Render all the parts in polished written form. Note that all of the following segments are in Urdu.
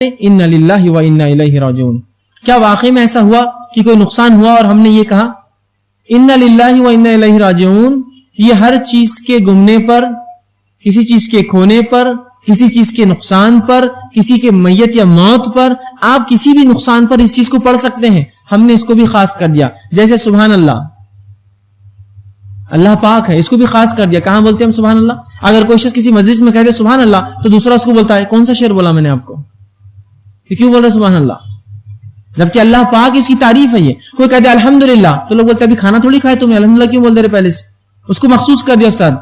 اِنَّ لِلَّهِ وَإِنَّا إِلَيْهِ راجعون. کیا واقعی میں ایسا ہوا کہ کوئی نقصان ہوا اور ہم نے یہ کہا اِنَّ لِلَّهِ وَإِنَّا إِلَيْهِ راجعون؟ یہ ہر چیز کے گمنے پر، کسی چیز کے کھونے پر، کسی چیز کے نقصان پر، کسی کے میت یا موت پر، آپ کسی بھی نقصان پر اس چیز کو پڑھ سکتے ہیں. ہم نے اس کو بھی خاص کر دیا. جیسے سبحان اللہ، اللہ پاک ہے، اس کو بھی خاص کر دیا. کہاں بولتے ہیں ہم سبحان اللہ؟ اگر کوئی شخص کسی مجلس میں کہتے سبحان اللہ تو دوسرا اس کو بولتا ہے کون سا شعر بولا میں نے آپ کو، کہ کیوں بول رہے سبحان اللہ، جبکہ اللہ پاک اس کی تعریف ہے. یہ کوئی کہتے الحمدللہ تو لوگ بولتے ابھی کھانا تھوڑی کھائے تم نے، الحمدللہ کیوں بول دے رہے پہلے سے، اس کو مخصوص کر دیا استاد.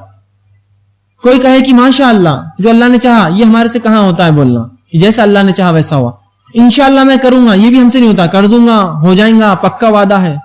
کوئی کہے کہ ماشاء اللہ، جو اللہ نے چاہا، یہ ہمارے سے کہاں ہوتا ہے بولنا، جیسا اللہ نے چاہا ویسا ہوا. انشاءاللہ میں کروں گا، یہ بھی ہم سے نہیں ہوتا، کر دوں گا، ہو جائیں گا، پکا وعدہ ہے.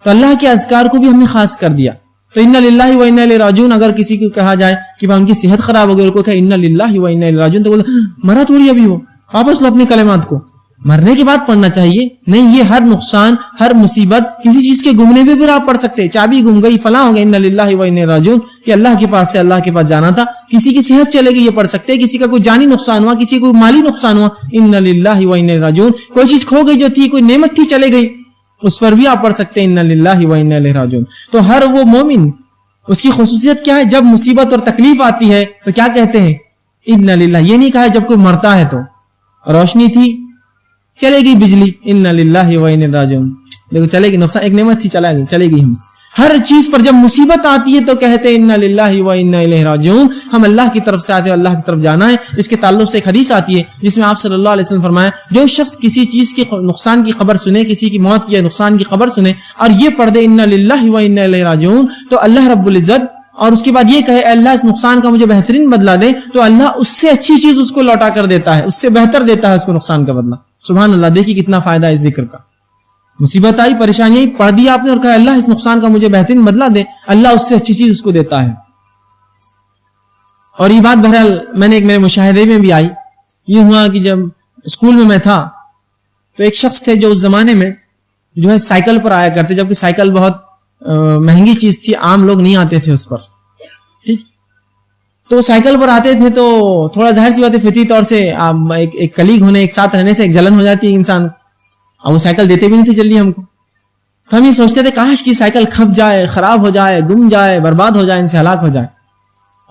تو اللہ کے اذکار کو بھی ہم نے خاص کر دیا. تو اِنَّ لِلَّهِ وَإِنَّا إِلَيْهِ راجعون، اگر کسی کو کہا جائے کہ ان کی صحت خراب ہو گئی اور کوئی کہے اِنَّ لِلَّهِ وَإِنَّا إِلَيْهِ راجعون، تو بولے مرا تھوڑی ابھی وہ، واپس لو اپنے کلمات کو، مرنے کے بعد پڑھنا چاہیے. نہیں، یہ ہر نقصان، ہر مصیبت، کسی چیز کے گمنے پہ بھی آپ پڑھ سکتے ہیں. چابی گم گئی فلاں ہو گیا، اِنَّ لِلَّهِ وَإِنَّا إِلَيْهِ راجعون، کہ اللہ کے پاس سے اللہ کے پاس جانا تھا. کسی کی صحت چلے گئی، یہ پڑھ سکتے ہیں. کسی کا کوئی جانی نقصان ہوا، کسی کو کوئی مالی نقصان ہوا، اِنَّ لِلَّهِ وَإِنَّا إِلَيْهِ راجعون. کوئی چیز کھو گئی جو تھی، کوئی نعمت تھی چلے گئی، اس پر بھی آپ پڑھ سکتے ہیں اِنَّ لِلَّهِ وَإِنَّا إِلَيْهِ راجعون. تو ہر وہ مومن، اس کی خصوصیت کیا ہے؟ جب مصیبت اور تکلیف آتی ہے تو کیا کہتے ہیں؟ اِنَّ لِلَّهِ. یہ نہیں کہا جب کوئی مرتا ہے تو روشنی تھی چلے گی بجلی، اِنَّ لِلَّهِ وَإِنَّا إِلَيْهِ راجعون. دیکھو چلے گی، نقصان ایک نعمت تھی چلے گی. ہم ہر چیز پر جب مصیبت آتی ہے تو کہتے ہیں اِنَّ لِلَّهِ وَإِنَّا إِلَيْهِ راجعون. ہم اللہ کی طرف سے آتے ہیں، اللہ کی طرف جانا ہے. اس کے تعلق سے ایک حدیث آتی ہے جس میں آپ صلی اللہ علیہ وسلم فرمایا جو شخص کسی چیز کی نقصان کی خبر سنے، کسی کی موت یا نقصان کی خبر سنے اور یہ پڑھ دے اِنَّ لِلَّهِ وَإِنَّا إِلَيْهِ راجعون، تو اللہ رب العزت، اور اس کے بعد یہ کہے اللہ اس نقصان کا مجھے بہترین بدلہ دے، تو اللہ اس سے اچھی چیز اس کو لوٹا کر دیتا ہے، اس سے بہتر دیتا ہے اس کو نقصان کا بدلہ. سبحان اللہ. دیکھیے کتنا فائدہ ہے اس ذکر کا. مصیبت آئی، پریشانی آئی، پڑھ دیا آپ نے اور کہا اللہ اس نقصان کا مجھے بہترین بدلہ دے، اللہ اس سے اچھی چیز اس کو دیتا ہے. اور یہ بات بہرحال میں نے ایک میرے مشاہدے میں بھی آئی. یہ ہوا کہ جب اسکول میں تھا تو ایک شخص تھے جو اس زمانے میں جو ہے سائیکل پر آیا کرتے، جبکہ سائیکل بہت مہنگی چیز تھی، عام لوگ نہیں آتے تھے اس پر. ٹھیک، تو سائیکل پر آتے تھے تو تھوڑا ظاہر سی بات ہے فطری طور سے ایک کلیگ ہونے، ایک ساتھ رہنے سے ایک جلن ہو جاتی ہے انسان. اور وہ سائیکل دیتے بھی نہیں تھے جلدی ہم کو. تو ہم یہ سوچتے تھے کاش کی سائیکل کھپ جائے، خراب ہو جائے، گم جائے، برباد ہو جائے، ان سے ہلاک ہو جائے.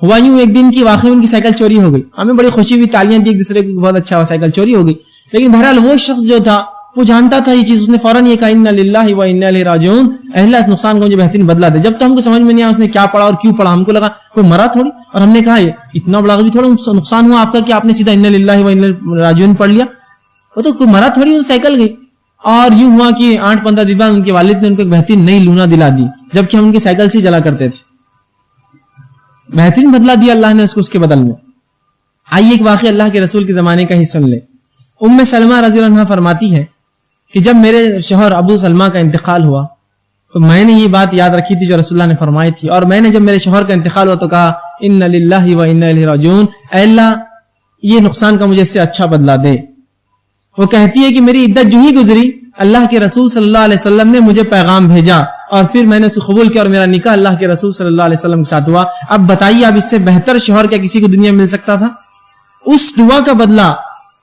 ہوا یوں ایک دن کی واقعی ان کی سائیکل چوری ہو گئی. ہمیں بڑی خوشی ہوئی، تالیاں دی ایک دوسرے کو، بہت اچھا ہوا سائیکل چوری ہو گئی. لیکن بہرحال وہ شخص جو تھا وہ جانتا تھا یہ چیز، اس نے فوراً یہ کہا اِنَّ لِلَّهِ وَإِنَّا إِلَيْهِ راجعون، اللہ اس نقصان کو مجھے بہترین بدلہ دے. جب تو ہم کو سمجھ میں نہیں آیا اس نے کیا پڑھا اور کیوں پڑھا، ہم کو لگا کوئی مرا تھوڑی، اور ہم نے کہا اتنا بڑا بھی تھوڑا نقصان ہوا آپ کا کہ آپ نے سیدھا اِنَّ لِلَّهِ وَإِنَّا إِلَيْهِ راجعون پڑھ لیا. وہ تو کوئی مرا تھوڑی، وہ سائیکل گئی. اور یوں ہوا کہ 8-15 دن بعد ان کے والد نے ان کو ایک بہترین نئی لونا دلا دی، جبکہ ہم ان کے سائیکل سے چلا کرتے تھے. بہترین بدلہ دیا اللہ نے اس کو اس کے بدل میں. آئیے ایک واقعہ اللہ کے رسول کے زمانے کا ہی سن لیں. ام سلمہ رضی اللہ عنہا فرماتی ہے کہ جب میرے شوہر ابو سلمہ کا انتقال ہوا تو میں نے یہ بات یاد رکھی تھی جو رسول اللہ نے فرمائی تھی، اور میں نے جب میرے شوہر کا انتقال ہوا تو کہا اِنَّ لِلَّهِ وَإِنَّا إِلَيْهِ راجعون، اے اللہ یہ نقصان کا مجھے اس سے اچھا بدلہ دے. وہ کہتی ہے کہ میری عدت جو ہی گزری، اللہ کے رسول صلی اللہ علیہ وسلم نے مجھے پیغام بھیجا اور پھر میں نے اسے قبول کیا اور میرا نکاح اللہ کے رسول صلی اللہ علیہ وسلم کے ساتھ ہوا. اب بتائیے اب اس سے بہتر شوہر کیا کسی کو دنیا میں مل سکتا تھا؟ اس دعا کا بدلہ،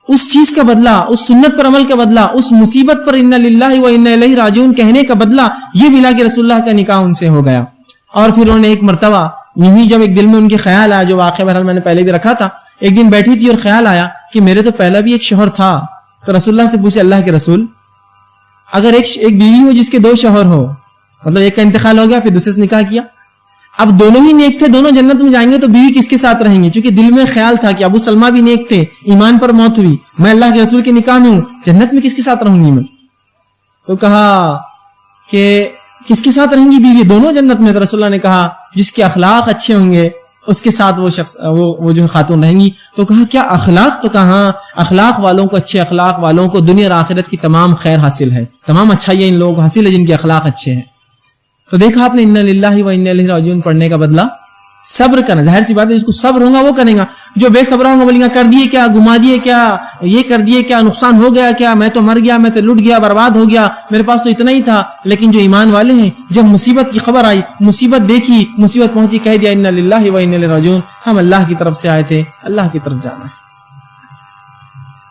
اس چیز کا بدلہ، اس سنت پر عمل کا بدلہ، اس مصیبت پر اِنَّ لِلَّهِ وَإِنَّا إِلَيْهِ راجعون کہنے کا بدلہ، یہ ملا کہ رسول اللہ کا نکاح ان سے ہو گیا. اور پھر انہوں نے ایک مرتبہ یوں ہی جب ایک دل میں ان کے خیال آیا، جو واقعہ بہرحال میں نے پہلے بھی رکھا تھا، ایک دن بیٹھی تھی اور خیال آیا کہ میرے تو پہلا بھی ایک شوہر تھا. تو رسول اللہ سے پوچھے اللہ کے رسول اگر ایک بیوی ہو جس کے 2 شوہر ہو، مطلب ایک کا انتقال ہو گیا پھر دوسرے سے نکاح کیا، اب دونوں ہی نیک تھے، دونوں جنت میں جائیں گے، تو بیوی کس کے ساتھ رہیں گے؟ چونکہ دل میں خیال تھا کہ ابو سلمہ بھی نیک تھے، ایمان پر موت ہوئی، میں اللہ کے رسول کے نکاح میں ہوں، جنت میں کس کے ساتھ رہوں گی میں؟ تو کہا کہ کس کے ساتھ رہیں گی بیوی؟ دونوں جنت میں. تو رسول اللہ نے کہا جس کے اخلاق اچھے ہوں گے اس کے ساتھ وہ شخص وہ جو خاتون رہیں گی. تو کہا کیا اخلاق؟ تو کہا اخلاق والوں کو، اچھے اخلاق والوں کو دنیا اور آخرت کی تمام خیر حاصل ہے، تمام اچھائیاں ان لوگوں کو حاصل ہے جن کے اخلاق اچھے ہیں. تو دیکھا آپ نے اِنَّ لِلَّهِ وَإِنَّا إِلَيْهِ راجعون پڑھنے کا بدلہ صبر کرنا. ظاہر سی بات ہے جس کو صبر ہوگا وہ کرے گا، جو بے صبر ہوگا بولیں گا کر دیے کیا، گما دیے کیا، یہ کر دیے کیا، نقصان ہو گیا کیا، میں تو مر گیا، میں تو لٹ گیا، برباد ہو گیا، میرے پاس تو اتنا ہی تھا. لیکن جو ایمان والے ہیں جب مصیبت کی خبر آئی، مصیبت دیکھی، مصیبت پہنچی، کہہ دیا اِنَّ لِلَّهِ وَإِنَّا إِلَيْهِ راجعون، ہم اللہ کی طرف سے آئے تھے، اللہ کی طرف جانا ہے.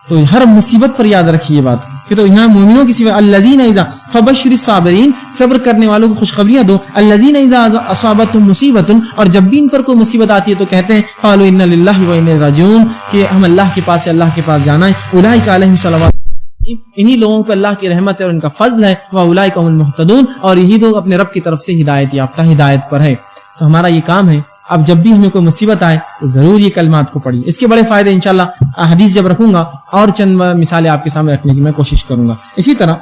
تو ہر مصیبت پر یاد رکھیے بات کہ تو یہاں مومنوں کی صفت الذین اذا فبشر الصابرین، صبر کرنے والوں کو خوشخبریاں دو، الذین اذا اصابتهم مصیبت، اور جب بھی ان پر کوئی مصیبت آتی ہے تو کہتے ہیں قالوا انا للہ و انا راجعون، کہ ہم اللہ کے پاس سے اللہ کے پاس جانا ہے، اولئک علیہم صلوات، انہی لوگوں پہ اللہ کی رحمت ہے اور ان کا فضل ہے، واولئک هم المهتدون، اور یہی لوگ اپنے رب کی طرف سے ہدایت یافتہ ہدایت پر ہے۔ تو ہمارا یہ کام ہے اب جب بھی ہمیں کوئی مصیبت آئے تو ضرور یہ کلمات کو پڑھیے۔ اس کے بڑے فائدے انشاءاللہ حدیث جب رکھوں گا اور چند مثالیں آپ کے سامنے رکھنے کی میں کوشش کروں گا۔ اسی طرح